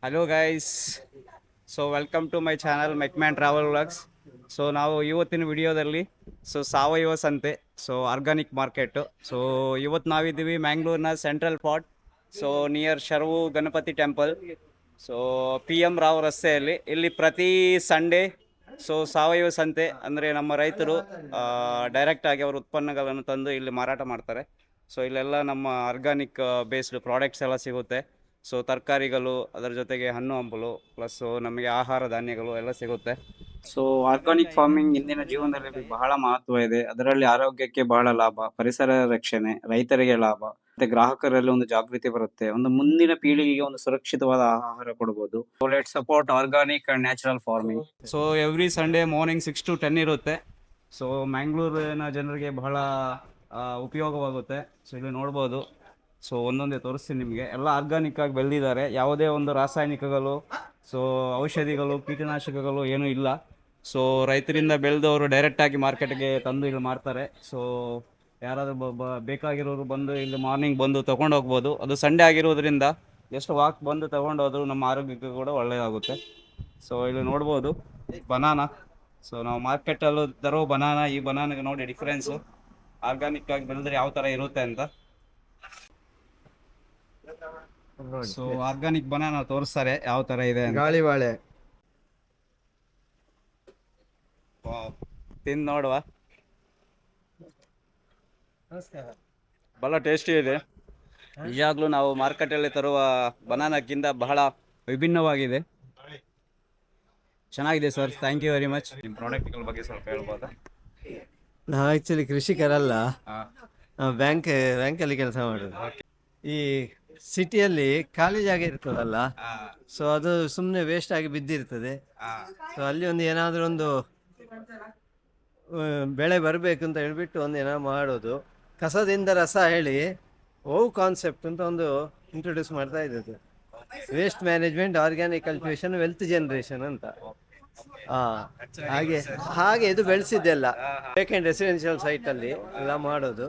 Hello guys, so welcome to my channel McMan travel vlogs. So ನಾವು ಇವತ್ತಿನ ವಿಡಿಯೋದಲ್ಲಿ ಸಾವಯವ ಸಂತೆ, ಆರ್ಗಾನಿಕ್ ಮಾರ್ಕೆಟು. ಇವತ್ತು ನಾವಿದ್ದೀವಿ ಮ್ಯಾಂಗ್ಳೂರಿನ central part, near Sharavu Ganapathi temple. P M Rao ರಸ್ತೆಯಲ್ಲಿ ಇಲ್ಲಿ ಪ್ರತಿ ಸಂಡೇ ಸಾವಯವ ಸಂತೆ ಅಂದರೆ ನಮ್ಮ ರೈತರು ಡೈರೆಕ್ಟಾಗಿ ಅವರ ಉತ್ಪನ್ನಗಳನ್ನು ತಂದು ಇಲ್ಲಿ ಮಾರಾಟ ಮಾಡ್ತಾರೆ. ಇಲ್ಲೆಲ್ಲ ನಮ್ಮ ಆರ್ಗಾನಿಕ್ ಬೇಸ್ಡ್ ಪ್ರಾಡಕ್ಟ್ಸ್ ಎಲ್ಲ ಸಿಗುತ್ತೆ. ತರಕಾರಿಗಳು, ಅದರ ಜೊತೆಗೆ ಹಣ್ಣು ಹಂಪಲು, ಪ್ಲಸ್ ನಮಗೆ ಆಹಾರ ಧಾನ್ಯಗಳು ಎಲ್ಲ ಸಿಗುತ್ತೆ. ಆರ್ಗಾನಿಕ್ ಫಾರ್ಮಿಂಗ್ ಇಂದಿನ ಜೀವನದಲ್ಲಿ ಬಹಳ ಮಹತ್ವ ಇದೆ. ಅದರಲ್ಲಿ ಆರೋಗ್ಯಕ್ಕೆ ಬಹಳ ಲಾಭ, ಪರಿಸರ ರಕ್ಷಣೆ, ರೈತರಿಗೆ ಲಾಭ, ಮತ್ತೆ ಗ್ರಾಹಕರಲ್ಲಿ ಒಂದು ಜಾಗೃತಿ ಬರುತ್ತೆ. ಒಂದು ಮುಂದಿನ ಪೀಳಿಗೆಗೆ ಒಂದು ಸುರಕ್ಷಿತವಾದ ಆಹಾರ ಕೊಡಬಹುದು. Let support organic and natural farming. Every Sunday morning 6 to 10 ಇರುತ್ತೆ. ಮ್ಯಾಂಗ್ಳೂರಿನ ಜನರಿಗೆ ಬಹಳ ಉಪಯೋಗವಾಗುತ್ತೆ. ಇಲ್ಲಿ ನೋಡ್ಬೋದು. ಒಂದೊಂದೇ ತೋರಿಸ್ತೀನಿ ನಿಮಗೆ. ಎಲ್ಲ ಆರ್ಗಾನಿಕ್ ಆಗಿ ಬೆಳೆದಿದ್ದಾರೆ. ಯಾವುದೇ ಒಂದು ರಾಸಾಯನಿಕಗಳು, ಔಷಧಿಗಳು, ಕೀಟನಾಶಕಗಳು ಏನೂ ಇಲ್ಲ. ರೈತರಿಂದ ಬೆಳೆದವರು ಡೈರೆಕ್ಟಾಗಿ ಮಾರ್ಕೆಟ್ಗೆ ತಂದು ಇಲ್ಲಿ ಮಾರ್ತಾರೆ. ಯಾರಾದರೂ ಬೇಕಾಗಿರೋರು ಬಂದು ಇಲ್ಲಿ ಮಾರ್ನಿಂಗ್ ಬಂದು ತೊಗೊಂಡು ಹೋಗ್ಬೋದು. ಅದು ಸಂಡೇ ಆಗಿರೋದ್ರಿಂದ ಎಷ್ಟು ವಾಕ್ ಬಂದು ತೊಗೊಂಡೋದ್ರು ನಮ್ಮ ಆರೋಗ್ಯಕ್ಕೆ ಕೂಡ ಒಳ್ಳೆಯದಾಗುತ್ತೆ. ಇಲ್ಲಿ ನೋಡ್ಬೋದು ಬನಾನಾ. ನಾವು ಮಾರ್ಕೆಟಲ್ಲೂ ತರೋ ಬನಾನಾ, ಈ ಬನಾನಾಗೆ ನೋಡಿ ಡಿಫ್ರೆನ್ಸು, ಆರ್ಗಾನಿಕ್ ಆಗಿ ಬೆಳೆದ್ರೆ ಯಾವ ಥರ ಇರುತ್ತೆ ಅಂತ. ಆರ್ಗಾನಿಕ್ ಬನಾನಾ ತೋರಿಸ್ತಾರೆ ಯಾವ ತರ ಇದೆ ಅಂತ. ಗಾಳಿ ಬಾಳೆ ತಿಂದು ನೋಡುವ. ಬಹಳ ಟೇಸ್ಟಿ ಇದೆ. ನಿಜಾಗ್ಲೂ ನಾವು ಮಾರ್ಕೆಟಲ್ಲಿ ತರುವ ಬನಾನಾಕ್ಕಿಂತ ಬಹಳ ವಿಭಿನ್ನವಾಗಿದೆ. ಚೆನ್ನಾಗಿದೆ sir, thank you very much. ನಿಮ್ಮ ಪ್ರಾಡಕ್ಟ್ಗಳ ಬಗ್ಗೆ ಸ್ವಲ್ಪ ಹೇಳ್ಬೋದಾ? ನಾವು ಆ್ಯಕ್ಚುಲಿ ಕೃಷಿಕರಲ್ಲ, ಬ್ಯಾಂಕಲ್ಲಿ ಕೆಲಸ ಮಾಡೋದು. ಈ ಸಿಟಿಯಲ್ಲಿ ಖಾಲಿ ಜಾಗ ಇರ್ತದಲ್ಲ, ಅದು ಸುಮ್ಮನೆ ವೇಸ್ಟ್ ಆಗಿ ಬಿದ್ದಿರ್ತದೆ. ಅಲ್ಲಿ ಏನಾದರೂ ಒಂದು ಬೆಳೆ ಬರಬೇಕು ಅಂತ ಹೇಳ್ಬಿಟ್ಟು ಏನಾದ್ರು ಮಾಡೋದು. ಕಸದಿಂದ ರಸ ಹೇಳಿ ಕಾನ್ಸೆಪ್ಟ್ ಅಂತ ಒಂದು ಇಂಟ್ರೊಡ್ಯೂಸ್ ಮಾಡ್ತಾ ಇದ್ದದ್ದು. Waste management, organic cultivation, wealth generation ಅಂತ. ಹಾಗೆ ಇದು ಬೆಳೆಸಿದ್ದೆಲ್ಲ ಬೇಕೆಂಡ್ ರೆಸಿಡೆನ್ಷಿಯಲ್ ಸೈಟಲ್ಲಿ ಎಲ್ಲ ಮಾಡೋದು.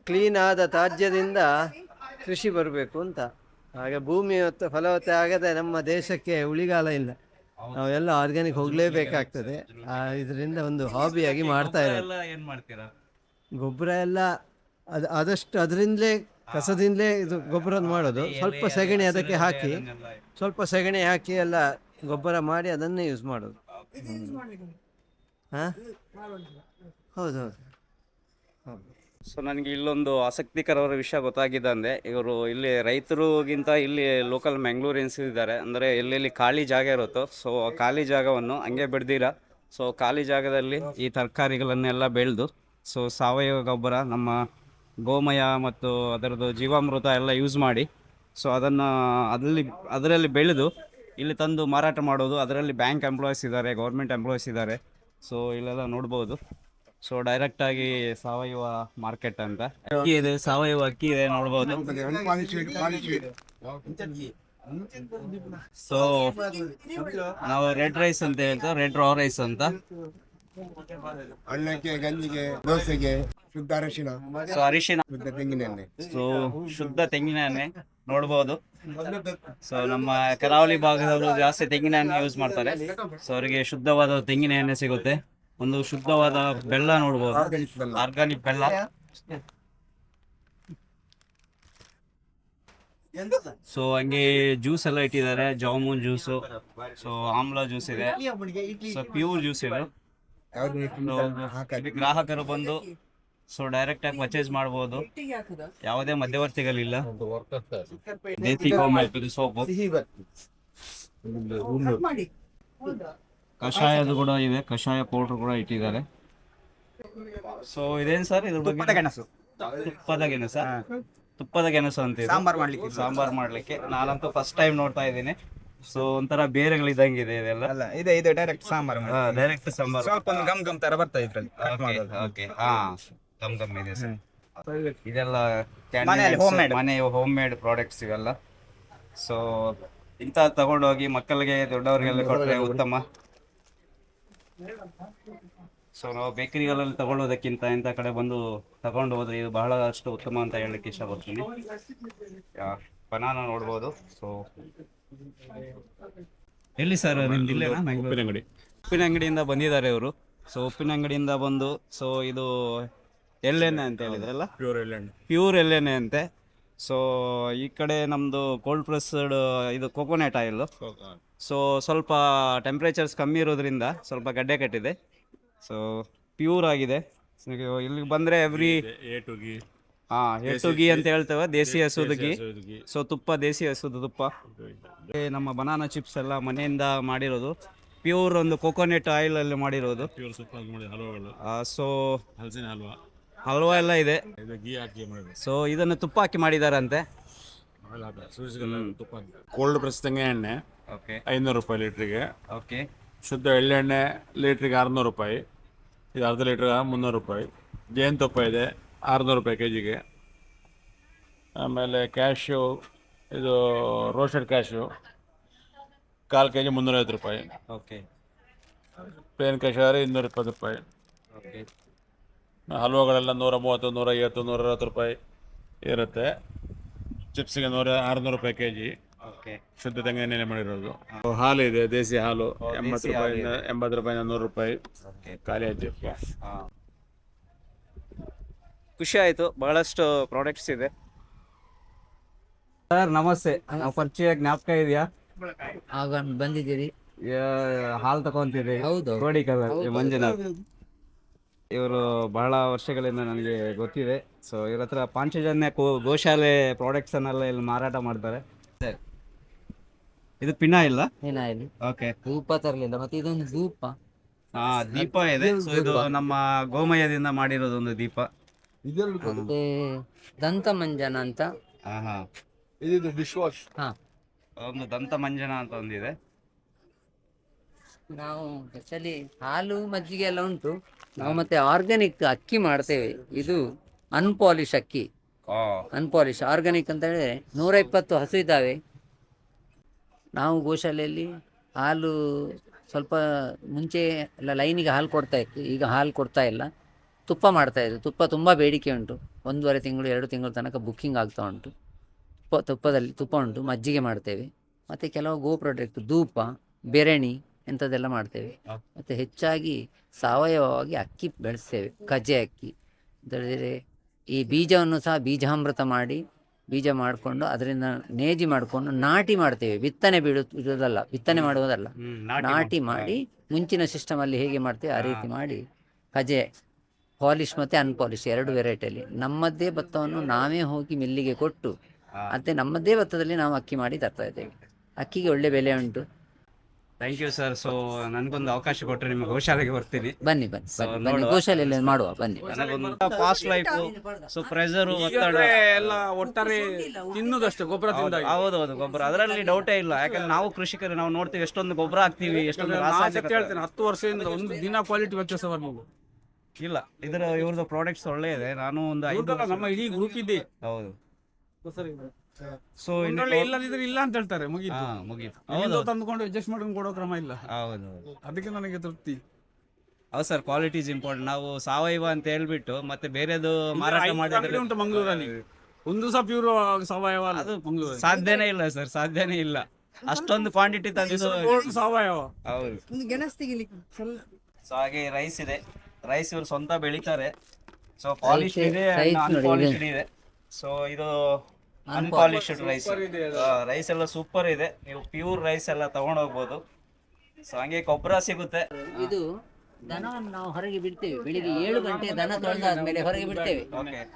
ಕ್ಲೀನ್ ಆದ ತ್ಯಾಜ್ಯದಿಂದ ಕೃಷಿ ಬರಬೇಕು ಅಂತ. ಹಾಗೆ ಭೂಮಿ ಮತ್ತು ಫಲವತ್ತೆ ಆಗದೆ ನಮ್ಮ ದೇಶಕ್ಕೆ ಉಳಿಗಾಲ ಇಲ್ಲ. ನಾವೆಲ್ಲ ಆರ್ಗ್ಯಾನಿಕ್ ಹೋಗಲೇಬೇಕಾಗ್ತದೆ. ಇದರಿಂದ ಒಂದು ಹಾಬಿಯಾಗಿ ಮಾಡ್ತಾ ಇರೋದು. ಗೊಬ್ಬರ ಎಲ್ಲ ಆದಷ್ಟು ಅದರಿಂದಲೇ, ಕಸದಿಂದಲೇ ಇದು ಗೊಬ್ಬರ ಮಾಡೋದು. ಸ್ವಲ್ಪ ಸೆಗಣಿ ಅದಕ್ಕೆ ಹಾಕಿ, ಎಲ್ಲ ಗೊಬ್ಬರ ಮಾಡಿ ಅದನ್ನೇ ಯೂಸ್ ಮಾಡೋದು. ಹೌದೌದು. ನನಗೆ ಇಲ್ಲೊಂದು ಆಸಕ್ತಿಕರವಾದ ವಿಷಯ ಗೊತ್ತಾಗಿದೆ. ಅಂದರೆ ಇವರು ಇಲ್ಲಿ ರೈತರಿಗಿಂತ ಇಲ್ಲಿ ಲೋಕಲ್ ಮ್ಯಾಂಗ್ಳೂರಿಯನ್ಸ್ ಇದ್ದಾರೆ. ಅಂದರೆ ಎಲ್ಲೆಲ್ಲಿ ಖಾಲಿ ಜಾಗ ಇರುತ್ತೋ ಆ ಖಾಲಿ ಜಾಗವನ್ನು ಹಂಗೆ ಬಿಡ್ದಿರ ಖಾಲಿ ಜಾಗದಲ್ಲಿ ಈ ತರಕಾರಿಗಳನ್ನೆಲ್ಲ ಬೆಳೆದು ಸಾವಯವ ಗೊಬ್ಬರ, ನಮ್ಮ ಗೋಮಯ ಮತ್ತು ಅದರದ್ದು ಜೀವಾಮೃತ ಎಲ್ಲ ಯೂಸ್ ಮಾಡಿ ಅದನ್ನು ಅದರಲ್ಲಿ ಬೆಳೆದು ಇಲ್ಲಿ ತಂದು ಮಾರಾಟ ಮಾಡೋದು. ಅದರಲ್ಲಿ ಬ್ಯಾಂಕ್ ಎಂಪ್ಲಾಯೀಸ್ ಇದ್ದಾರೆ, ಗೌರ್ಮೆಂಟ್ ಎಂಪ್ಲಾಯೀಸ್ ಇದ್ದಾರೆ. ಇಲ್ಲೆಲ್ಲ ನೋಡ್ಬೋದು. ಡೈರೆಕ್ಟಾಗಿ ಸಾವಯವ ಮಾರ್ಕೆಟ್ ಅಂತ ಅಕ್ಕಿ ಇದೆ, ಸಾವಯವ ಅಕ್ಕಿ ಇದೆ ನೋಡ್ಬೋದು. ನಾವು ರೆಡ್ ರೈಸ್ ಅಂತ ಹೇಳ್ತಾರೆ, ರೆಡ್ ರಾ ರೈಸ್ ಅಂತ. ಅನ್ನಕ್ಕೆ, ಗಂಜಿಗೆ, ದೋಸೆಗೆ ಶುದ್ಧ ಅರಿಶಿನ, ಅರಿಶಿನ, ಶುದ್ಧ ತೆಂಗಿನೆಣ್ಣೆ. ಶುದ್ಧ ತೆಂಗಿನೆಣ್ಣೆ ನೋಡ್ಬೋದು. ನಮ್ಮ ಕರಾವಳಿ ಭಾಗದವರು ಜಾಸ್ತಿ ತೆಂಗಿನ ಎಣ್ಣೆ ಯೂಸ್ ಮಾಡ್ತಾರೆ. ಅವರಿಗೆ ಶುದ್ಧವಾದ ತೆಂಗಿನ ಎಣ್ಣೆ ಸಿಗುತ್ತೆ. ಒಂದು ಶುದ್ಧವಾದ ಬೆಲ್ಲ ನೋಡ್ಬೋದು, ಆರ್ಗಾನಿಕ್ ಬೆಲ್ಲ. ಹಂಗೆ ಜ್ಯೂಸ್ ಎಲ್ಲ ಇಟ್ಟಿದ್ದಾರೆ, ಜಾಮೂನ್ ಜ್ಯೂಸು, ಆಮ್ಲ ಜ್ಯೂಸ್ ಇದೆ, ಪ್ಯೂರ್ ಜ್ಯೂಸ್ ಇದೆ. ಗ್ರಾಹಕರು ಬಂದು ಡೈರೆಕ್ಟ್ ಆಗಿ ಪರ್ಚೇಸ್ ಮಾಡಬಹುದು. ಯಾವುದೇ ಮಧ್ಯವರ್ತಿಗಳಿಲ್ಲ. ಸೋಪು, ಕಷಾಯದ ಕೂಡ ಇದೆ, ಕಷಾಯ ಪೌಡರ್ ಕೂಡ ಇಟ್ಟಿದ್ದಾರೆ. ಇದೇನು ಸರ್ ಇದ್ರ ಬಗ್ಗೆ? ಗೆಣಸು, ತುಪ್ಪದ ಗೆಣಸು ಅಂತ ಸಾಂಬಾರ್ ಮಾಡ್ಲಿಕ್ಕೆ. ನಾನಂತೂ ಫಸ್ಟ್ ಟೈಮ್ ನೋಡ್ತಾ ಇದ್ದೀನಿ. ಒಂಥರ ಬೇರೆಗಳಿದ್ದಂಗೆ ಇದೆ ಇದೆಲ್ಲ. ಇದು ಡೈರೆಕ್ಟ್ ಸಾಂಬಾರ್, ಡೈರೆಕ್ಟ್ ಸಾಂಬಾರ್. ಸ್ವಲ್ಪ ಗಮ್ ತರ ಬರ್ತದೆ ಇದ್ರಲ್ಲಿ. ಗಮ್ ಇದೆ ಸರ್. ಇದೆಲ್ಲ ಮನೆ ಹೋಮ್ ಮೇಡ್ ಪ್ರಾಡಕ್ಟ್ಸ್ ಇವೆಲ್ಲ. ಇಂಥ ತಗೊಂಡೋಗಿ ಮಕ್ಕಳಿಗೆ, ದೊಡ್ಡವರಿಗೆಲ್ಲ ಕೊಟ್ಟರೆ ಉತ್ತಮ. ಸೊ ನಾವು ಬೇಕರಿಗಳಲ್ಲಿ ತಗೊಳ್ಳೋದಕ್ಕಿಂತ ಇಂಥ ಕಡೆ ಬಂದು ತಗೊಂಡು ಹೋದ್ರೆ ಇದು ಬಹಳಷ್ಟು ಉತ್ತಮ ಅಂತ ಹೇಳಲಿಕ್ಕೆ ಇಷ್ಟಪಡ್ತೀನಿ. ಬನಾನ ನೋಡ್ಬೋದು. ಸೊ ಎಲ್ಲಿ ಸರ್ ನಿಮ್ದು ಇಲ್ಲೇನಾ ಮಂಗಳೂರು? ಉಪ್ಪಿನ ಅಂಗಡಿಯಿಂದ ಬಂದಿದ್ದಾರೆ ಇವರು. ಸೊ ಉಪ್ಪಿನ ಅಂಗಡಿಯಿಂದ ಬಂದು ಸೊ ಇದು ಎಳ್ಳೆಣ್ಣೆ ಅಂತ ಹೇಳಿದ್ರಲ್ಲ, ಪ್ಯೂರ್ ಎಳ್ಳೆಣ್ಣೆ ಅಂತೆ. ಸೊ ಈ ಕಡೆ ನಮ್ಮದು ಕೋಲ್ಡ್ ಪ್ರೆಸ್ಡ್ ಇದು ಕೋಕೋನಟ್ ಆಯಿಲ್. ಸೊ ಸ್ವಲ್ಪ ಟೆಂಪ್ರೇಚರ್ಸ್ ಕಮ್ಮಿ ಇರೋದ್ರಿಂದ ಸ್ವಲ್ಪ ಗಡ್ಡೆ ಕಟ್ಟಿದೆ. ಸೊ ಪ್ಯೂರ್ ಆಗಿದೆ. ಇಲ್ಲಿಗೆ ಬಂದರೆ ಎಟ್ಟು ಗೀ ಅಂತ ಹೇಳ್ತೇವೆ, ದೇಸಿ ಹಸುದು ಗೀ. ಸೊ ತುಪ್ಪ, ದೇಸಿ ಹಸುದು ತುಪ್ಪ. ನಮ್ಮ ಬನಾನಾ ಚಿಪ್ಸ್ ಎಲ್ಲ ಮನೆಯಿಂದ ಮಾಡಿರೋದು, ಪ್ಯೂರ್ ಒಂದು ಕೋಕೋನಟ್ ಆಯಿಲ್ ಅಲ್ಲಿ ಮಾಡಿರೋದು. ಸೊ ಹಲ್ವಾ ಎಲ್ಲ ಇದೆ. ಸೊ ಇದನ್ನು ತುಪ್ಪ ಹಾಕಿ ಮಾಡಿದಾರಂತೆ. ಕೋಲ್ಡ್ ಪ್ರೆಸ್ ತೆಂಗಿನ ಎಣ್ಣೆ ಓಕೆ 500 ರೂಪಾಯಿ ಲೀಟ್ರಿಗೆ. ಓಕೆ. ಶುದ್ಧ ಎಳ್ಳೆಣ್ಣೆ ಲೀಟ್ರಿಗೆ 600 ರೂಪಾಯಿ. ಇದು ಅರ್ಧ ಲೀಟ್ರಿಗೆ 300 ರೂಪಾಯಿ. ಜೇನುತುಪ್ಪ ಇದೆ 600 ರೂಪಾಯಿ ಕೆಜಿಗೆ. ಆಮೇಲೆ ಕ್ಯಾಶ್ಯೂ, ಇದು ರೋಸ್ಟೆಡ್ ಕ್ಯಾಶ್ಯೂ 1/4 kg 350 ರೂಪಾಯಿ. ಓಕೆ. ಪ್ಲೇನ್ ಕ್ಯಾಶ್ಯೂರಿ 220 ರೂಪಾಯಿ. ಓಕೆ. ಹಲ್ವಾಗಳೆಲ್ಲ 130, 150, 160 ರೂಪಾಯಿ ಇರುತ್ತೆ. ಚಿಪ್ಸ್ಗೆ 600 ರೂಪಾಯಿ ಕೆಜಿ. ಓಕೆ. ಶುದ್ಧ ತೆಂಗಿನೆಣ್ಣೆ ಮಾಡಿರೋದು. ಹಾಲು ಇದೆ, ದೇಸಿ ಹಾಲು 80 ರೂಪಾಯಿಂದ 80 ರೂಪಾಯಿಂದ 100 ರೂಪಾಯಿ. ಖಾಲಿ ಆಯ್ತು. ಖುಷಿ ಆಯಿತು. ಬಹಳಷ್ಟು ಪ್ರಾಡಕ್ಟ್ಸ್ ಇದೆ. ಸರ್ ನಮಸ್ತೆ. ನಾವು ಪರಿಚಯ ಜ್ಞಾಪಕ ಇದೆಯಾ? ಆಗ ಬಂದಿದ್ದೀರಿ. ಹಾಲು ತಗೊಂತೀರಿ. ಹೌದು. ಕೋಡಿ ಕಲರ್ ಮಂಜುನಾಥ್ ಇವರು ಬಹಳ ವರ್ಷಗಳಿಂದ ನನಗೆ ಗೊತ್ತಿದೆ. ಸೊ ಇವ್ರ ಹತ್ರ ಪಾಂಚಜನ್ಯ ಗೋಶಾಲೆ ಪ್ರಾಡಕ್ಟ್ಸ್ ಅನ್ನೆಲ್ಲ ಇಲ್ಲಿ ಮಾರಾಟ ಮಾಡ್ತಾರೆ. ಇದು ಪಿನ ಇಲ್ಲ. ಏನಾಯ್ತು ಓಕೆ. ಧೂಪ ತರಲಿಲ್ಲ, ಮತ್ತೆ ಇದೊಂದು ಧೂಪ. ದೀಪ ಇದೆ. ಸೊ ಇದು ನಮ್ಮ ಗೋಮಯದಿಂದ ಮಾಡಿರೋದು ಒಂದು ದೀಪ. ಮತ್ತೆ ದಂತ ಮಂಜನ ಅಂತ. ಇದು ಡಿಶ್ ವಾಶ್. ಹಾ, ಒಂದು ದಂತ ಮಂಜನ ಅಂತ ಒಂದಿದೆ. ನಾವು ಆಕ್ಚುಲಿ ಹಾಲು ಮಜ್ಜಿಗೆ ಎಲ್ಲ ಉಂಟು. ನಾವು ಮತ್ತೆ ಆರ್ಗ್ಯಾನಿಕ್ ಅಕ್ಕಿ ಮಾಡ್ತೇವೆ. ಇದು ಅನ್ಪಾಲಿಶ್ ಅಕ್ಕಿ. ಅನ್ಪಾಲಿಶ್ ಆರ್ಗ್ಯಾನಿಕ್ ಅಂತ ಹೇಳಿದ್ರೆ 120 ಹಸು ಇದ್ದಾವೆ. ನಾವು ಗೋಶಾಲೆಯಲ್ಲಿ ಹಾಲು ಸ್ವಲ್ಪ ಮುಂಚೆ ಎಲ್ಲ ಲೈನಿಗೆ ಹಾಲು ಕೊಡ್ತಾ ಇತ್ತು, ಈಗ ಹಾಲು ಕೊಡ್ತಾ ಇಲ್ಲ. ತುಪ್ಪ ಮಾಡ್ತಾಯಿದ್ದು. ತುಪ್ಪ ತುಂಬ ಬೇಡಿಕೆ ಉಂಟು. 1.5 ತಿಂಗಳು 2 ತಿಂಗಳ ತನಕ ಬುಕ್ಕಿಂಗ್ ಆಗ್ತಾ ಉಂಟು. ತುಪ್ಪದಲ್ಲಿ ತುಪ್ಪ ಉಂಟು. ಮಜ್ಜಿಗೆ ಮಾಡ್ತೇವೆ. ಮತ್ತು ಕೆಲವು ಗೋ ಪ್ರಾಡಕ್ಟ್, ಧೂಪ, ಬೆರಣಿ ಎಂಥದ್ದೆಲ್ಲ ಮಾಡ್ತೇವೆ. ಮತ್ತು ಹೆಚ್ಚಾಗಿ ಸಾವಯವವಾಗಿ ಅಕ್ಕಿ ಬೆಳೆಸ್ತೇವೆ. ಕಜ್ಜೆ ಅಕ್ಕಿ ಅಂತ ಹೇಳಿದರೆ ಈ ಬೀಜವನ್ನು ಸಹ ಬೀಜಾಮೃತ ಮಾಡಿ, ಬೀಜ ಮಾಡಿಕೊಂಡು ಅದರಿಂದ ನೇಜಿ ಮಾಡಿಕೊಂಡು ನಾಟಿ ಮಾಡ್ತೇವೆ. ಬಿತ್ತನೆ ಬಿಡುವುದಲ್ಲ, ಬಿತ್ತನೆ ಮಾಡುವುದಲ್ಲ, ನಾಟಿ ಮಾಡಿ ಮುಂಚಿನ ಸಿಸ್ಟಮಲ್ಲಿ ಹೇಗೆ ಮಾಡ್ತೇವೆ ಆ ರೀತಿ ಮಾಡಿ ಕಜೆ ಪಾಲಿಶ್ ಮತ್ತು ಅನ್ಪಾಲಿಶ್ 2 ವೆರೈಟಿಯಲ್ಲಿ ನಮ್ಮದೇ ಭತ್ತವನ್ನು ನಾವೇ ಹೋಗಿ ಮಿಲ್ಲಿಗೆ ಕೊಟ್ಟು ಮತ್ತೆ ನಮ್ಮದೇ ಭತ್ತದಲ್ಲಿ ನಾವು ಅಕ್ಕಿ ಮಾಡಿ ತರ್ತಾ ಇದ್ದೇವೆ. ಅಕ್ಕಿಗೆ ಒಳ್ಳೆ ಬೆಲೆ ಉಂಟು. Thank you sir. ಸೊ ನನಗೊಂದು ಅವಕಾಶ ಕೊಟ್ಟರೆ ನಿಮ್ಮ ಗೋಶಾಲೆಗೆ ಬರ್ತೀನಿ. ಬನ್ನಿ ಬನ್ನಿ ಬನ್ನಿ ಬನ್ನಿ, ಗೋಶಾಲೆಯಲ್ಲಿ ಮಾಡುವ ಬನ್ನಿ. ನನಗೊಂದು ಫಾಸ್ಟ್ ಲೈಫು, ಸೊ ಪ್ರೆಷರು, ಒತ್ತಡ ಎಲ್ಲ ಒಟ್ಟಾರೆ ತಿನ್ನುದಷ್ಟೇ ಗೊಬ್ಬರ ತಿಂದಾಗ. ಹೌದೌದು, ಗೊಬ್ಬರ ಅದರಲ್ಲಿ ಡೌಟೇ ಇಲ್ಲ. ಯಾಕಂದ್ರೆ ನಾವು ಕೃಷಿಕರು, ನಾವು ನೋಡ್ತೀವಿ ಎಷ್ಟೊಂದು ಗೊಬ್ಬರ ಹಾಕ್ತೀವಿ, ಎಷ್ಟೊಂದು ರಾಸಾಯನಿಕ. ಹೇಳ್ತೇನೆ 10 ವರ್ಷದಿಂದ ಒಂದು ದಿನ ಕ್ವಾಲಿಟಿ ವ್ಯತ್ಯಾಸ ಬರ್ಬೋದು. ಇಲ್ಲ, ಇವ್ರದ್ದು ಪ್ರಾಡಕ್ಟ್ಸ್ ಒಳ್ಳೆ ಇದೆ. ನಾನು ಒಂದು 5 ನಮ್ಮ ಇಡೀ ಗ್ರೂಪ್ ಇದೆ. ಹೌದು. ಸೊ ಇಲ್ಲದಿದ್ರೆ ಇಲ್ಲ ಅಂತ ಹೇಳ್ತಾರೆ, ಮುಗೀತು. ಮುಗೀತು. ತಂದುಕೊಂಡು ಅಡ್ಜಸ್ಟ್ ಮಾಡ್ಕೊಂಡು ಕೊಡೋ ಕ್ರಮ ಇಲ್ಲ. ಹೌದು. ಅದಕ್ಕೆ ನನಗೆ ತೃಪ್ತಿ. ಹೌದು ಸರ್, ಕ್ವಾಲಿಟಿ ಇಸ್ ಇಂಪಾರ್ಟೆಂಟ್. ನಾವು ಸಾವಯವ ಅಂತ ಹೇಳ್ಬಿಟ್ಟು ಮತ್ತೆ ಬೇರೆದು ಮಾರಾಟ ಮಾಡಿದ್ರೆ ಉಂಟು ಮಂಗಳೂರಲ್ಲಿ. ಒಂದು ಸಹ ಪ್ಯೂರ್ ಸಾವಯವ ಅದು ಮಂಗಳೂರು ಸಾಧ್ಯನೇ ಇಲ್ಲ ಸರ್, ಸಾಧ್ಯನೇ ಇಲ್ಲ. ಅಷ್ಟೊಂದು ಕ್ವಾಂಟಿಟಿ ತಂದು ಸಾವಯವ. ಹೌದು. ಸೊ ಹಾಗೆ ರೈಸ್ ಇದೆ. ರೈಸ್ ಇವರು ಸ್ವಂತ ಬೆಳಿತಾರೆ. ಸೊ ಪಾಲಿಶ್ ಇದೆ, ಅನ್ಪಾಲಿಶ್ಡ್ ಇದೆ. ಸೊ ಇದು ಅನ್ಪಾಲಿಶ್ಡ್ ರೈಸ್. ರೈಸ್ ಎಲ್ಲ ಸೂಪರ್ ಇದೆ. ನೀವು ಪ್ಯೂರ್ ರೈಸ್ ಎಲ್ಲ ತಗೊಂಡೋಗ್ಬೋದು. ಸೊ ಹಂಗೆ ಗೊಬ್ಬರ ಸಿಗುತ್ತೆ. ಇದು ದನವನ್ನು ನಾವು ಹೊರಗೆ ಬಿಡ್ತೇವೆ. ಬೆಳಿಗ್ಗೆ 7 ಗಂಟೆ ದನ ತೊಳೆದಾದ್ಮೇಲೆ ಹೊರಗೆ ಬಿಡ್ತೇವೆ.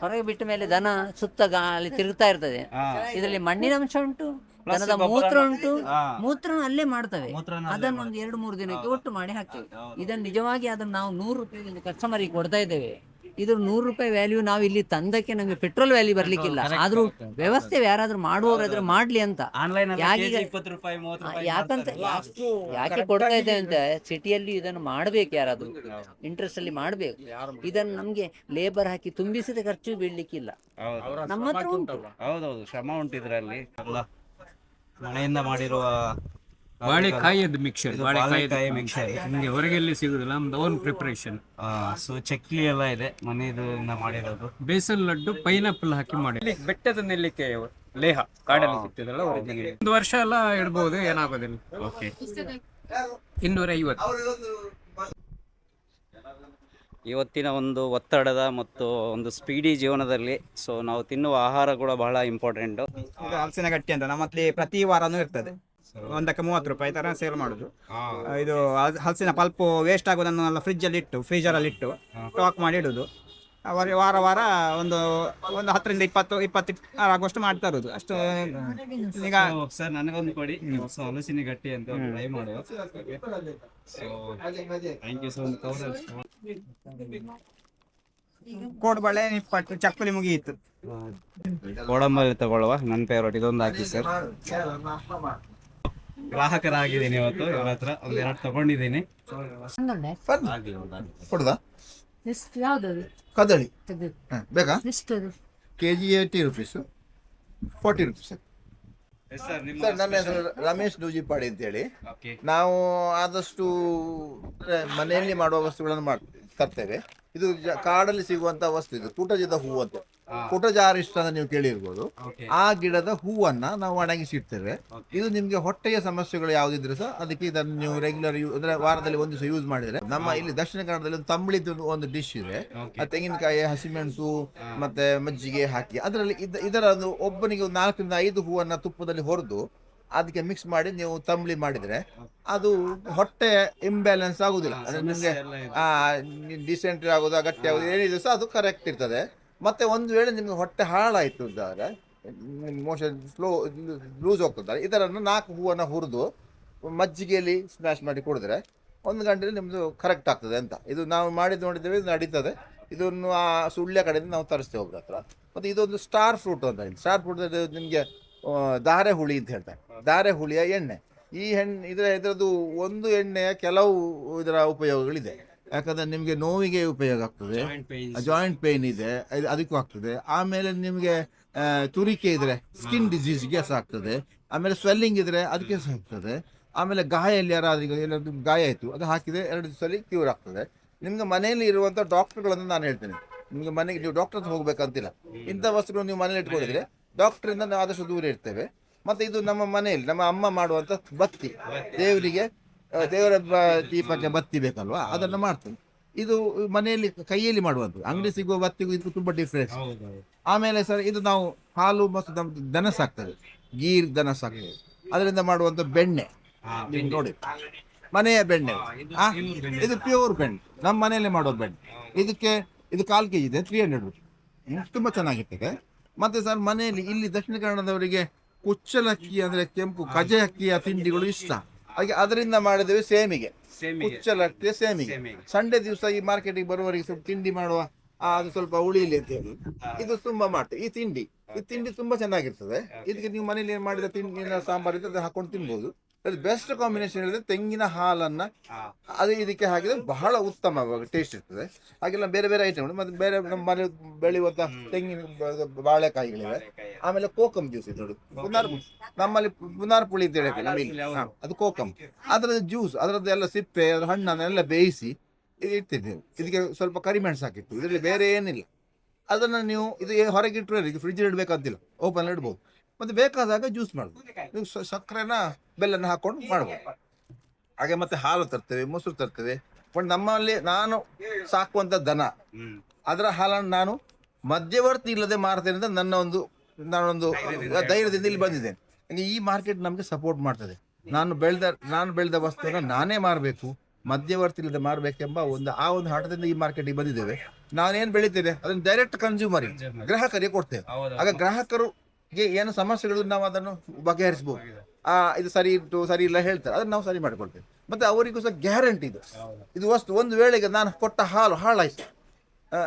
ಹೊರಗೆ ಬಿಟ್ಟ ಮೇಲೆ ದನ ಸುತ್ತ ಗಾಳಿ ತಿರುಗ್ತಾ ಇರ್ತದೆ. ಇದರಲ್ಲಿ ಮಣ್ಣಿನ ಅಂಶ ಉಂಟು, ದನದ ಮೂತ್ರ ಉಂಟು. ಮೂತ್ರ ಅಲ್ಲೇ ಮಾಡ್ತೇವೆ. ಅದನ್ನು ಒಂದು 2-3 ದಿನಕ್ಕೆ ಒಟ್ಟು ಮಾಡಿ ಹಾಕ್ತೇವೆ. ಇದನ್ನು ನಿಜವಾಗಿ ಅದನ್ನು ನಾವು 100 ರೂಪಾಯಿಗೆ ಕಸ್ಟಮರಿಗೆ ಕೊಡ್ತಾ ಇದ್ದೇವೆ. ಇದು 100 ರೂಪಾಯಿ ವ್ಯಾಲ್ಯೂ ನಾವು ಇಲ್ಲಿ ತಂದಕ್ಕೆ ನಮಗೆ ಪೆಟ್ರೋಲ್ ವ್ಯಾಲ್ಯೂ ಬರ್ಲಿಕ್ಕಿಲ್ಲ. ಆದ್ರೂ ವ್ಯವಸ್ಥೆ ಯಾರಾದ್ರೂ ಮಾಡುವವರಾದ್ರೆ ಮಾಡ್ಲಿ ಅಂತ. ಯಾಕೆ ಕೊಡ್ತಾ ಇದ್ದೇವೆ ಅಂತ, ಸಿಟಿಯಲ್ಲಿ ಇದನ್ನು ಮಾಡ್ಬೇಕು, ಯಾರಾದ್ರೂ ಇಂಟ್ರೆಸ್ಟ್ ಅಲ್ಲಿ ಮಾಡ್ಬೇಕು. ಇದನ್ನು ನಮ್ಗೆ ಲೇಬರ್ ಹಾಕಿ ತುಂಬಿಸಿದ ಖರ್ಚು ಬೀಳ್ಲಿಕ್ಕಿಲ್ಲ. ನಮ್ಮ ಹತ್ರ ಉಂಟು. ಹೌದೌದು, ಶ್ರಮ ಉಂಟು ಇದರಲ್ಲಿ. ಮನೆಯಿಂದ ಮಾಡಿರುವ ಬಾಳೆಕಾಯಿಯದ್ದು ಮಿಕ್ಸರ್, ಇದು ಬಾಳೆಕಾಯಿಯದ್ದು ಬಾಳೆಕಾಯಿ ಮಿಕ್ಸರ್. ನಿಮಗೆ ಹೊರಗೆಲ್ಲಿ ಸಿಗುದಿಲ್ಲ, ನಮ್ದು ಓನ್ ಪ್ರಿಪರೇಷನ್. ಸೊ ಚಕ್ಲಿ ಎಲ್ಲ ಇದೆ ಮನೆಯದು ಮಾಡಿರೋದು. ಬೇಸನ್ ಲಡ್ಡು ಪೈನಾಪಲ್ ಹಾಕಿ ಮಾಡಿ. ಬೆಟ್ಟದ ನೆಲ್ಲಿಕಾಯಿ ಲೇಹ ಕಾಡಲ್ಲಿ ಸಿಗ್ತದಲ್ಲ, ಒರಿಜಿನಲ್. 1 ವರ್ಷ ಎಲ್ಲ ಇಡ್ಬೋದು, ಏನಾಗೋದಿಲ್ಲ. ಓಕೆ. 250. ಇವತ್ತಿನ ಒಂದು ಒತ್ತಡದ ಮತ್ತು ಒಂದು ಸ್ಪೀಡಿ ಜೀವನದಲ್ಲಿ ಸೊ ನಾವು ತಿನ್ನುವ ಆಹಾರ ಕೂಡ ಬಹಳ ಇಂಪಾರ್ಟೆಂಟು. ಇದು ಹಲಸಿನ ಗಟ್ಟಿ ಅಂತ ನಮ್ಮಲ್ಲಿ ಪ್ರತಿ ವಾರನೂ ಇರ್ತದೆ. ಒಂದಕ್ಕೆ 30 ರೂಪಾಯಿ ತರ ಸೇಲ್ ಮಾಡುದು. ಇದು ಹಲಸಿನ ಪಲ್ಪು ವೇಸ್ಟ್ ಆಗೋದನ್ನೆಲ್ಲ ಫ್ರೀಜರಲ್ಲಿ ಇಟ್ಟು ಸ್ಟಾಕ್ ಮಾಡಿ ಇಡುದು. ವಾರ ಒಂದು 10ರಿಂದ 20 ಆಗುವಷ್ಟು ಮಾಡ್ತಾ ಇರೋದು ಅಷ್ಟು. ಈಗ ಸರ್ ನನಗೊಂದು ಕೊಡಿ, ಹೊಸ ಹಲಸಿನ ಗಟ್ಟಿ ಅಂತ ಟ್ರೈ ಮಾಡುವ. Thank you so much. ಕೋಡ್ಬಳೆ, ನಿಪ್ಪಟ್ಟು, ಚಕ್ಕುಲಿ ಮುಗಿಯಿತು. ಗೋಡಂಬಿ ತಗೊಳ್ಳುವ, ನನ್ನ ಫೇವ್ರೇಟ್ ಇದೊಂದು ಹಾಕಿ ಸರ್. ಗ್ರಾಹಕರಾಗಿದ್ದೀನಿ ಇವತ್ತು, ಇವ್ರ ಹತ್ರ ಒಂದೆರಡು ತಗೊಂಡಿದ್ದೀನಿ. ಕೊಡುದಾ ಎಷ್ಟು ಯಾವುದು ಕದಳಿ ಇದು? ಬೇಕಾ? ಎಷ್ಟು ಅದು? KG 80 rupees, 40 rupees. ಸರ್ ನನ್ನ ಹೆಸರು ರಮೇಶ್ ದೂಜಿಪಾಡಿ ಅಂತೇಳಿ. ನಾವು ಆದಷ್ಟು ಮನೆಯಲ್ಲಿ ಮಾಡುವ ವಸ್ತುಗಳನ್ನು ತರ್ತೇವೆ. ಇದು ಕಾಡಲ್ಲಿ ಸಿಗುವಂತ ವಸ್ತು. ಇದು ಕೂಟಜದ ಹೂವು ಅಂತ, ಕೂಟಜಾರಿಷ್ಟ ಅಂತ ನೀವು ಕೇಳಿರ್ಬೋದು. ಆ ಗಿಡದ ಹೂವನ್ನ ನಾವು ಒಣಗಿಸಿಡ್ತೇವೆ. ಇದು ನಿಮ್ಗೆ ಹೊಟ್ಟೆಯ ಸಮಸ್ಯೆಗಳು ಯಾವ್ದಿದ್ರು ಸಹ ಅದಕ್ಕೆ ಇದನ್ನು ನೀವು ರೆಗ್ಯುಲರ್ ಅಂದ್ರೆ ವಾರದಲ್ಲಿ ಒಂದು ದಿವಸ ಯೂಸ್ ಮಾಡಿದ್ರೆ. ನಮ್ಮ ಇಲ್ಲಿ ದಕ್ಷಿಣ ಕನ್ನಡದಲ್ಲಿ ಒಂದು ತಂಬಳಿದು ಒಂದು ಡಿಶ್ ಇದೆ. ಆ ತೆಂಗಿನಕಾಯಿ, ಹಸಿಮೆಣಸು ಮತ್ತೆ ಮಜ್ಜಿಗೆ ಹಾಕಿ ಅದರಲ್ಲಿ ಇದರ ಒಂದು ಒಬ್ಬನಿಗೆ 4 ರಿಂದ 5 ಹೂವನ್ನ ತುಪ್ಪದಲ್ಲಿ ಹೊರದು ಅದಕ್ಕೆ ಮಿಕ್ಸ್ ಮಾಡಿ ನೀವು ತಂಬಳಿ ಮಾಡಿದ್ರೆ ಅದು ಹೊಟ್ಟೆ ಇಂಬ್ಯಾಲೆನ್ಸ್ ಆಗುದಿಲ್ಲ. ಅಂದ್ರೆ ನಿಮ್ಗೆ ಡಿಸೆಂಟ್ರಿ ಆಗೋದು, ಗಟ್ಟಿ ಆಗೋದು ಏನಿದೆ ಸಹ ಅದು ಕರೆಕ್ಟ್ ಇರ್ತದೆ. ಮತ್ತೆ ಒಂದು ವೇಳೆ ನಿಮ್ಗೆ ಹೊಟ್ಟೆ ಹಾಳಾಯ್ತು ಅಂತಾದ್ರೆ, ಮೋಷನ್ ಲೂಸ್ ಹೋಗ್ತದೆ, ಇದರನ್ನು 4 ಹೂವನ್ನ ಹುರಿದು ಮಜ್ಜಿಗೆಯಲ್ಲಿ ಸ್ಮ್ಯಾಶ್ ಮಾಡಿ ಕುಡಿದ್ರೆ 1 ಗಂಟೆಯಲ್ಲಿ ನಿಮ್ದು ಕರೆಕ್ಟ್ ಆಗ್ತದೆ ಅಂತ. ಇದು ನಾವು ಮಾಡಿದ್ದು ನೋಡಿದ್ದೇವೆ, ಇದು ನಡೀತದೆ. ಇದನ್ನು ಆ ಸುಳ್ಯ ಕಡೆಯಿಂದ ನಾವು ತರಿಸ್ತೇವೆ ಒಬ್ಬರ ಹತ್ರ. ಮತ್ತೆ ಇದೊಂದು ಸ್ಟಾರ್ ಫ್ರೂಟ್ ಅಂತ. ಸ್ಟಾರ್ ಫ್ರೂಟ್ ನಿಮಗೆ ಧಾರೆ ಹುಳಿ ಅಂತ ಹೇಳ್ತಾರೆ. ಧಾರೆ ಹುಳಿಯ ಎಣ್ಣೆ. ಈ ಇದರದ್ದು ಒಂದು ಎಣ್ಣೆಯ ಕೆಲವು ಇದರ ಉಪಯೋಗಗಳಿದೆ. ಯಾಕಂದ್ರೆ ನಿಮಗೆ ನೋವಿಗೆ ಉಪಯೋಗ ಆಗ್ತದೆ, ಜಾಯಿಂಟ್ ಪೇನ್ ಇದೆ ಅದಕ್ಕೂ ಆಗ್ತದೆ. ಆಮೇಲೆ ನಿಮಗೆ ತುರಿಕೆ ಇದ್ರೆ ಸ್ಕಿನ್ ಡಿಸೀಸ್ಗೆ ಸಹ ಆಗ್ತದೆ. ಆಮೇಲೆ ಸ್ವೆಲ್ಲಿಂಗ್ ಇದ್ರೆ ಅದಕ್ಕೆ ಸಹ ಆಗ್ತದೆ. ಆಮೇಲೆ ಗಾಯಲ್ಲಿ ಯಾರಾದ್ರೂ ಗಾಯ ಆಯಿತು ಅದು ಹಾಕಿದ್ರೆ 2 ದಿವಸದಲ್ಲಿ ಕ್ಯೂರ್ ಆಗ್ತದೆ. ನಿಮ್ಗೆ ಮನೆಯಲ್ಲಿ ಇರುವಂಥ ಡಾಕ್ಟರ್ಗಳನ್ನು ನಾನು ಹೇಳ್ತೇನೆ, ನಿಮ್ಗೆ ಮನೆಗೆ ನೀವು ಡಾಕ್ಟರ್ ಹತ್ರ ಹೋಗ್ಬೇಕಂತಿಲ್ಲ. ಇಂಥ ವಸ್ತುಗಳು ನೀವು ಮನೇಲಿ ಇಟ್ಕೊಂಡಿದ್ರೆ ಡಾಕ್ಟರಿಂದ ನಾವು ಆದಷ್ಟು ದೂರ ಇರ್ತೇವೆ. ಮತ್ತೆ ಇದು ನಮ್ಮ ಮನೆಯಲ್ಲಿ ನಮ್ಮ ಅಮ್ಮ ಮಾಡುವಂಥ ಬತ್ತಿ, ದೇವರ ದೀಪಕ್ಕೆ ಬತ್ತಿ ಬೇಕಲ್ವಾ, ಅದನ್ನು ಮಾಡ್ತೇವೆ. ಇದು ಮನೆಯಲ್ಲಿ ಕೈಯಲ್ಲಿ ಮಾಡುವಂಥದ್ದು. ಅಂಗಡಿ ಸಿಗುವ ಬತ್ತಿಗೂ ಇದಕ್ಕೂ ತುಂಬ ಡಿಫ್ರೆನ್ಸ್. ಆಮೇಲೆ ಸರ್ ಇದು ನಾವು ಹಾಲು ಮತ್ತು ದನ ಸಾಕ್ತೇವೆ, ಗೀರ್ ದನ ಸಾಕ್ತೇವೆ. ಅದರಿಂದ ಮಾಡುವಂಥ ಬೆಣ್ಣೆ ನೀವು ನೋಡಿ, ಮನೆಯ ಬೆಣ್ಣೆ. ಇದು ಪ್ಯೂರ್ ಬೆಣ್ಣೆ, ನಮ್ಮ ಮನೆಯಲ್ಲೇ ಮಾಡೋ ಬೆಣ್ಣೆ. ಇದು 1/4 kg ಇದೆ, 300 ರುಪೀಸ್. ತುಂಬ ಚೆನ್ನಾಗಿರ್ತದೆ. ಮತ್ತೆ ಸರ್ ಮನೆಯಲ್ಲಿ ಇಲ್ಲಿ ದಕ್ಷಿಣ ಕನ್ನಡದವರಿಗೆ ಕುಚ್ಚಲಕ್ಕಿ ಅಂದ್ರೆ ಕೆಂಪು ಕಜೆ ಅಕ್ಕಿಯ ತಿಂಡಿಗಳು ಇಷ್ಟ. ಹಾಗೆ ಅದರಿಂದ ಮಾಡಿದ್ದೇವೆ ಸೇಮಿಗೆ, ಕುಚ್ಚಲಕ್ಕಿಯ ಸೇಮಿಗೆ. ಸಂಡೇ ದಿವಸ ಈ ಮಾರ್ಕೆಟಿಗೆ ಬರುವವರಿಗೆ ಸ್ವಲ್ಪ ತಿಂಡಿ ಮಾಡುವ, ಅದು ಸ್ವಲ್ಪ ಉಳಿಲಿ ಅಂತ ಹೇಳಿ ಇದು ತುಂಬಾ ಮಾಡ್ತೇವೆ. ಈ ತಿಂಡಿ ತುಂಬಾ ಚೆನ್ನಾಗಿರ್ತದೆ. ಇದಕ್ಕೆ ನೀವು ಮನೇಲಿ ಮಾಡಿದ ತಿಂಡಿನ ಸಾಂಬಾರು ಇದ್ರೆ ಹಾಕೊಂಡು ತಿನ್ಬೋದು. ಬೆಸ್ಟ್ ಕಾಂಬಿನೇಷನ್ ಹೇಳಿದ್ರೆ ತೆಂಗಿನ ಹಾಲನ್ನ ಅದು ಇದಕ್ಕೆ ಹಾಕಿದ್ರೆ ಬಹಳ ಉತ್ತಮವಾಗಿ ಟೇಸ್ಟ್ ಇರ್ತದೆ. ಹಾಗೆಲ್ಲ ಬೇರೆ ಬೇರೆ ಐಟಮ್. ಮತ್ತೆ ಬೇರೆ ನಮ್ಮ ಮನೆ ಬೆಳೆಯುವಂತ ತೆಂಗಿನ ಬಾಳೆಕಾಯಿಗಳಿವೆ. ಆಮೇಲೆ ಕೋಕಮ್ ಜ್ಯೂಸ್ ಇದೆ ನೋಡಿ, ನಮ್ಮಲ್ಲಿ ಪುನಾರ್ ಪುಳಿ ಅಂತ ಹೇಳಿ ನಮಗೆ, ಅದು ಕೋಕಮ್. ಅದರ ಜ್ಯೂಸ್, ಅದರದ್ದು ಎಲ್ಲ ಸಿಪ್ಪೆ, ಅದರ ಹಣ್ಣನ್ನೆಲ್ಲ ಬೇಯಿಸಿ ಇಟ್ಟಿದ್ದೇವೆ. ಇದಕ್ಕೆ ಸ್ವಲ್ಪ ಕರಿಮೆಣಸು ಹಾಕಿತ್ತು, ಇದರಲ್ಲಿ ಬೇರೆ ಏನಿಲ್ಲ. ಅದನ್ನು ನೀವು ಇದು ಹೊರಗಿಟ್ಟರೆ ಫ್ರಿಜ್ ಇಡಬೇಕಂತಿಲ್ಲ, ಓಪನ್ ಇಡ್ಬೋದು. ಮತ್ತೆ ಬೇಕಾದಾಗ ಜ್ಯೂಸ್ ಮಾಡ್ಬೋದು. ನೀವು ಸಕ್ಕರೆನ ಬೆಲ್ಲನ ಹಾಕೊಂಡು ಮಾಡ್ಬೋದು. ಹಾಗೆ ಮತ್ತೆ ಹಾಲು ತರ್ತೇವೆ, ಮೊಸರು ತರ್ತೇವೆ. ಬಟ್ ನಮ್ಮಲ್ಲಿ ನಾನು ಸಾಕುವಂತ ದನ, ಅದರ ಹಾಲನ್ನು ನಾನು ಮಧ್ಯವರ್ತಿ ಇಲ್ಲದೆ ಮಾರ್ತೇನೆ ಅಂತ ನಾನೊಂದು ಧೈರ್ಯದಿಂದ ಇಲ್ಲಿ ಬಂದಿದ್ದೇನೆ. ಈ ಮಾರ್ಕೆಟ್ ನಮಗೆ ಸಪೋರ್ಟ್ ಮಾಡ್ತದೆ. ನಾನು ಬೆಳೆದ ವಸ್ತುವನ್ನು ನಾನೇ ಮಾರಬೇಕು, ಮಧ್ಯವರ್ತಿ ಇಲ್ಲದೆ ಮಾರಬೇಕೆಂಬ ಒಂದು ಹಠದಿಂದ ಈ ಮಾರ್ಕೆಟಿಗೆ ಬಂದಿದ್ದೇವೆ. ನಾನೇನು ಬೆಳಿತೇನೆ ಅದನ್ನು ಡೈರೆಕ್ಟ್ ಕನ್ಸ್ಯೂಮರಿಗೆ, ಗ್ರಾಹಕರಿಗೆ ಕೊಡ್ತೇವೆ. ಆಗ ಗ್ರಾಹಕರಿಗೆ ಏನು ಸಮಸ್ಯೆಗಳು ನಾವು ಅದನ್ನು ಬಗೆಹರಿಸಬಹುದು. ಇದು ಸರಿ ಇತ್ತು ಸರಿ ಇಲ್ಲ ಹೇಳ್ತಾರೆ, ಅದನ್ನು ನಾವು ಸರಿ ಮಾಡಿಕೊಡ್ತೇವೆ. ಮತ್ತೆ ಅವರಿಗೂ ಸಹ ಗ್ಯಾರಂಟಿ ಇದು ವಸ್ತು ಒಂದು ವೇಳೆಗೆ ನಾನು ಕೊಟ್ಟ ಹಾಲು ಹಾಳಾಯ್ತು,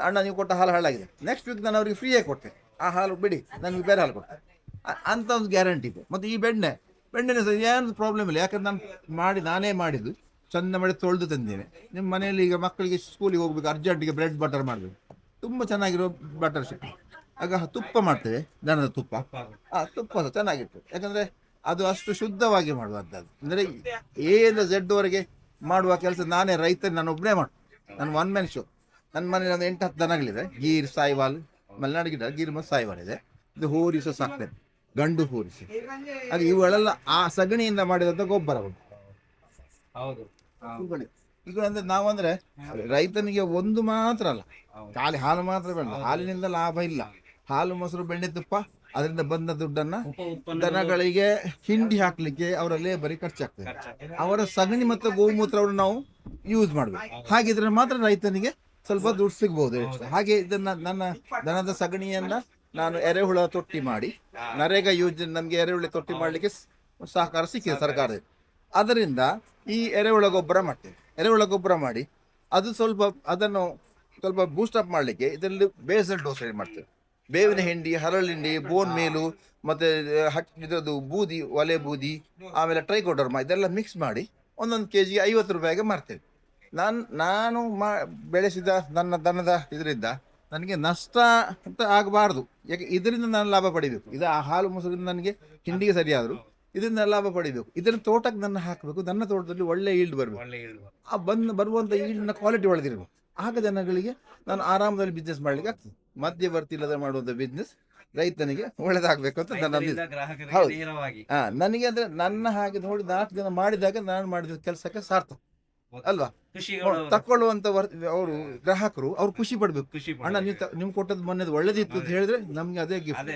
ಅಣ್ಣ ನೀವು ಕೊಟ್ಟ ಹಾಲು ಹಾಳಾಗಿದೆ, ನೆಕ್ಸ್ಟ್ ವೀಕ್ ನಾನು ಅವರಿಗೆ ಫ್ರೀಯಾಗಿ ಕೊಡ್ತೇನೆ, ಆ ಹಾಲು ಬಿಡಿ ನನಗೆ ಬೇರೆ ಹಾಲು ಕೊಡ್ತೇನೆ ಅಂತ ಒಂದು ಗ್ಯಾರಂಟಿ ಇದೆ. ಮತ್ತು ಈ ಬೆಣ್ಣೆ ಸಹ ಏನು ಪ್ರಾಬ್ಲಮ್ ಇಲ್ಲ, ಯಾಕಂದ್ರೆ ನಾನೇ ಮಾಡಿದ್ದು, ಚಂದ ಮಾಡಿ ತೊಳೆದು ತಂದೇನೆ. ನಿಮ್ಮ ಮನೆಯಲ್ಲಿ ಈಗ ಮಕ್ಕಳಿಗೆ ಸ್ಕೂಲಿಗೆ ಹೋಗ್ಬೇಕು, ಅರ್ಜೆಂಟಿಗೆ ಬ್ರೆಡ್ ಬಟರ್ ಮಾಡಬೇಕು, ತುಂಬ ಚೆನ್ನಾಗಿರೋ ಬಟರ್ ಸಿಗ್ತದೆ. ಆಗ ತುಪ್ಪ ಮಾಡ್ತೇವೆ, ದನದ ತುಪ್ಪ. ತುಪ್ಪ ಸಹ ಚೆನ್ನಾಗಿರ್ತದೆ. ಯಾಕಂದರೆ ಅದು ಅಷ್ಟು ಶುದ್ಧವಾಗಿ ಮಾಡುವಂಥದ್ದು. ಅಂದರೆ ಎ ಇಂದ ಝೆಡ್ ವರೆಗೆ ಮಾಡುವ ಕೆಲಸ ನಾನೇ ರೈತ, ನಾನು ಒಬ್ಬನೇ ಮಾಡು. ನಾನು ಒನ್ ಮ್ಯಾನ್ ಶೋ. ನನ್ನ ಮನೇಲಿ ಒಂದು 8-10 ದನಗಳಿದೆ. ಗೀರ್, ಸಾಯಿವಾಲ್, ಮಲೆನಾಡು ಗಿಡ ಗೀರ್ ಮತ್ತು ಸಾಯಿವಾಲ್ ಇದೆ. ಇದು ಹೋರಿಸು ಸಾಕ್ತೇನೆ, ಗಂಡು ಹೋರಿಸು. ಅದು ಇವುಗಳೆಲ್ಲ ಆ ಸಗಣಿಯಿಂದ ಮಾಡಿದಂಥ ಗೊಬ್ಬರಗಳು. ಹೌದು. ಈಗ ಅಂದ್ರೆ ನಾವಂದ್ರೆ ರೈತನಿಗೆ ಒಂದು ಮಾತ್ರ ಅಲ್ಲ, ಖಾಲಿ ಹಾಲು ಮಾತ್ರ ಬೇಡ. ಹಾಲಿನಿಂದ ಲಾಭ ಇಲ್ಲ. ಹಾಲು, ಮೊಸರು, ಬೆಣ್ಣೆ, ತುಪ್ಪ, ಅದರಿಂದ ಬಂದ ದುಡ್ಡನ್ನ ದನಗಳಿಗೆ ಹಿಂಡಿ ಹಾಕ್ಲಿಕ್ಕೆ ಅವರ ಲೇಬರಿಗೆ ಖರ್ಚಾಗ್ತದೆ. ಅವರ ಸಗಣಿ ಮತ್ತು ಗೋಮೂತ್ರವನ್ನು ನಾವು ಯೂಸ್ ಮಾಡಬೇಕು. ಹಾಗಿದ್ರೆ ಮಾತ್ರ ರೈತನಿಗೆ ಸ್ವಲ್ಪ ದುಡ್ಡು ಸಿಗ್ಬೋದು. ಹಾಗೆ ಇದನ್ನ ನನ್ನ ದನದ ಸಗಣಿಯನ್ನ ನಾನು ಎರೆಹುಳ ತೊಟ್ಟಿ ಮಾಡಿ, ನರೇಗಾ ಯೋಜನೆ ನಮಗೆ ಎರೆಹುಳ ತೊಟ್ಟಿ ಮಾಡಲಿಕ್ಕೆ ಸಹಕಾರ ಸಿಕ್ಕಿದೆ ಸರ್ಕಾರದಿಂದ. ಅದರಿಂದ ಈ ಎರೆಹುಳ ಗೊಬ್ಬರ ಮಾಡ್ತೇವೆ. ಎರೆಹುಳ ಗೊಬ್ಬರ ಮಾಡಿ ಅದನ್ನು ಸ್ವಲ್ಪ ಬೂಸ್ಟಪ್ ಮಾಡಲಿಕ್ಕೆ ಇದರಲ್ಲಿ ಬೇಸಲ್ ಡೋಸ್ ಮಾಡ್ತೇವೆ. ಬೇವಿನ ಹಿಂಡಿ, ಹರಳಿಂಡಿ, ಬೋನ್ ಮೇಲು, ಮತ್ತು ಇದರದ್ದು ಬೂದಿ, ಒಲೆ ಬೂದಿ, ಆಮೇಲೆ ಟ್ರೈಕೋಡರ್ಮಾ, ಇದೆಲ್ಲ ಮಿಕ್ಸ್ ಮಾಡಿ 1 kg 50 ರೂಪಾಯಿಗೆ ಮಾರ್ತೇವೆ. ನಾನು ಬೆಳೆಸಿದ ನನ್ನ ದನದ ಇದರಿಂದ ನನಗೆ ನಷ್ಟ ಅಂತ ಆಗಬಾರ್ದು. ಯಾಕೆ ಇದರಿಂದ ನಾನು ಲಾಭ ಪಡಿಬೇಕು. ಇದು ಆ ಹಾಲು ಮೊಸರಿಂದ ನನಗೆ ಹಿಂಡಿಗೆ ಸರಿಯಾದರು, ಇದರಿಂದ ಲಾಭ ಪಡಿಬೇಕು. ಇದನ್ನು ತೋಟಕ್ಕೆ ನನ್ನ ಹಾಕಬೇಕು. ನನ್ನ ತೋಟದಲ್ಲಿ ಒಳ್ಳೆ ಈಲ್ಡ್ ಬರಬೇಕು. ಆ ಬರುವಂಥ ಈಲ್ಡ್ನ ಕ್ವಾಲಿಟಿ ಒಳ್ಳೆದಿರಬೇಕು. ಆಗ ಜನಗಳಿಗೆ ನಾನು ಆರಾಮದಲ್ಲಿ ಬಿಸ್ನೆಸ್ ಮಾಡಲಿಕ್ಕೆ ಆಗ್ತದೆ. ಮಧ್ಯವರ್ತಿ ಇಲ್ಲದೆ ಮಾಡುವಂಥ ಬಿಸ್ನೆಸ್ ರೈತನಿಗೆ ಒಳ್ಳೇದಾಗಬೇಕು ಅಂತ ನನ್ನ ಹೌದು. ನನಗೆ ಅಂದ್ರೆ ನನ್ನ ಹಾಗೆ ನೋಡಿ 4 ಜನ ಮಾಡಿದಾಗ ನಾನು ಮಾಡಿದ ಕೆಲಸಕ್ಕೆ ಸಾರ್ಥಕ ಅಲ್ವಾ. ತಕೊಳ್ಳುವಂತ ಅವರು ಗ್ರಾಹಕರು ಅವ್ರು ಖುಷಿ ಪಡ್ಬೇಕು. ಅಣ್ಣ ನೀವು ಕೊಟ್ಟದ್ದು ಮೊನ್ನೆದು ಒಳ್ಳೇದಿತ್ತು ಅಂತ ಹೇಳಿದ್ರೆ ನಮ್ಗೆ ಅದೇ ಗಿಫ್ಟ್.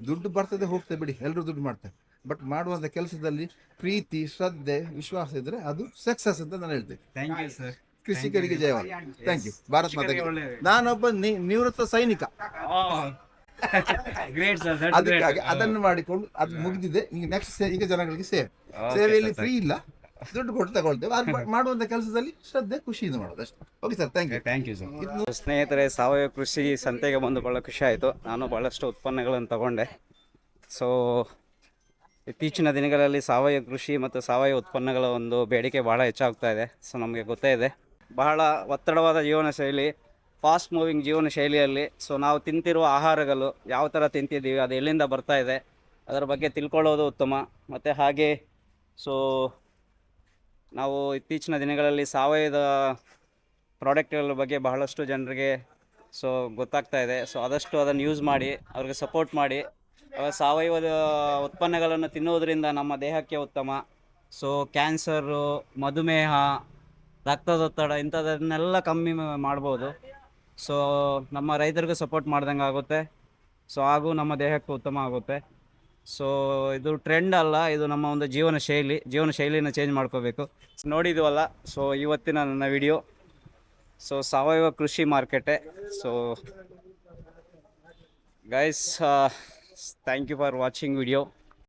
ದುಡ್ಡು ಬರ್ತದೆ ಹೋಗ್ತದೆ ಬಿಡಿ, ಎಲ್ಲರೂ ದುಡ್ಡು ಮಾಡ್ತಾರೆ. ಬಟ್ ಮಾಡುವಂತ ಕೆಲಸದಲ್ಲಿ ಪ್ರೀತಿ, ಶ್ರದ್ಧೆ, ವಿಶ್ವಾಸ ಇದ್ರೆ ಅದು ಸಕ್ಸಸ್ ಅಂತ ನಾನು ಹೇಳ್ತೇನೆ. ಕೃಷಿಕರಿಗೆ ಜಯವಾದ. Thank you. ಭಾರತ್ ಮಾತೆಗೆ. ನಾನೊಬ್ಬ ನಿವೃತ್ತ ಸೈನಿಕ. ಅದಕ್ಕಾಗಿ ಅದನ್ನು ಮಾಡಿಕೊಂಡು ಅದು ಮುಗಿದಿದೆ. ಈಗ ನೆಕ್ಸ್ಟ್ ಈಗ ಜನಗಳಿಗೆ ಸೇವೆಯಲ್ಲಿ ಫ್ರೀ ಇಲ್ಲ, ದುಡ್ಡು ಕೊಟ್ಟು ತಗೊಳ್ತೇವೆ. ಅದು ಮಾಡುವಂತ ಕೆಲಸದಲ್ಲಿ ಶ್ರದ್ಧೆ, ಖುಷಿಯಿಂದ ಮಾಡೋದು ಅಷ್ಟೇ. Okay sir, thank you sir. ಸ್ನೇಹಿತರೆ, ಸಾವಯವ ಕೃಷಿ ಸಂತೆಗೆ ಬಂದು ಭಾಳ ಖುಷಿ ಆಯಿತು. ನಾನು ಭಾಳಷ್ಟು ಉತ್ಪನ್ನಗಳನ್ನು ತಗೊಂಡೆ. ಸೊ ಇತ್ತೀಚಿನ ದಿನಗಳಲ್ಲಿ ಸಾವಯವ ಕೃಷಿ ಮತ್ತು ಸಾವಯವ ಉತ್ಪನ್ನಗಳ ಒಂದು ಬೇಡಿಕೆ ಭಾಳ ಹೆಚ್ಚಾಗ್ತಾ ಇದೆ. ಸೊ ನಮಗೆ ಗೊತ್ತೇ ಇದೆ, ಬಹಳ ಒತ್ತಡವಾದ ಜೀವನ ಶೈಲಿ, ಫಾಸ್ಟ್ ಮೂವಿಂಗ್ ಜೀವನ ಶೈಲಿಯಲ್ಲಿ ಸೊ ನಾವು ತಿಂತಿರುವ ಆಹಾರಗಳು ಯಾವ ಥರ ತಿಂತಿದ್ದೀವಿ, ಅದು ಎಲ್ಲಿಂದ ಬರ್ತಾ ಇದೆ, ಅದರ ಬಗ್ಗೆ ತಿಳ್ಕೊಳ್ಳೋದು ಉತ್ತಮ. ಮತ್ತು ಹಾಗೆ ಸೊ ನಾವು ಇತ್ತೀಚಿನ ದಿನಗಳಲ್ಲಿ ಸಾವಯವ ಪ್ರಾಡಕ್ಟ್ಗಳ ಬಗ್ಗೆ ಬಹಳಷ್ಟು ಜನರಿಗೆ ಸೊ ಗೊತ್ತಾಗ್ತಾ ಇದೆ. ಸೊ ಆದಷ್ಟು ಅದನ್ನು ಯೂಸ್ ಮಾಡಿ, ಅವ್ರಿಗೆ ಸಪೋರ್ಟ್ ಮಾಡಿ. ಸಾವಯವದ ಉತ್ಪನ್ನಗಳನ್ನು ತಿನ್ನುವುದರಿಂದ ನಮ್ಮ ದೇಹಕ್ಕೆ ಉತ್ತಮ. ಸೊ ಕ್ಯಾನ್ಸರು, ಮಧುಮೇಹ, ರಕ್ತದೊತ್ತಡ ಇಂಥದನ್ನೆಲ್ಲ ಕಮ್ಮಿ ಮಾಡ್ಬೋದು. ಸೊ ನಮ್ಮ ರೈತರಿಗೂ ಸಪೋರ್ಟ್ ಮಾಡ್ದಂಗೆ ಆಗುತ್ತೆ. ಸೊ ಹಾಗೂ ನಮ್ಮ ದೇಹಕ್ಕೂ ಉತ್ತಮ ಆಗುತ್ತೆ. ಸೊ ಇದು ಟ್ರೆಂಡ್ ಅಲ್ಲ, ಇದು ನಮ್ಮ ಒಂದು ಜೀವನ ಶೈಲಿನ ಚೇಂಜ್ ಮಾಡ್ಕೋಬೇಕು. ನೋಡಿದ್ವಲ್ಲ, ಸೊ ಇವತ್ತಿನ ನನ್ನ ವಿಡಿಯೋ ಸೊ ಸಾವಯವ ಕೃಷಿ ಮಾರ್ಕೆಟೆ. So guys, thank you for watching video.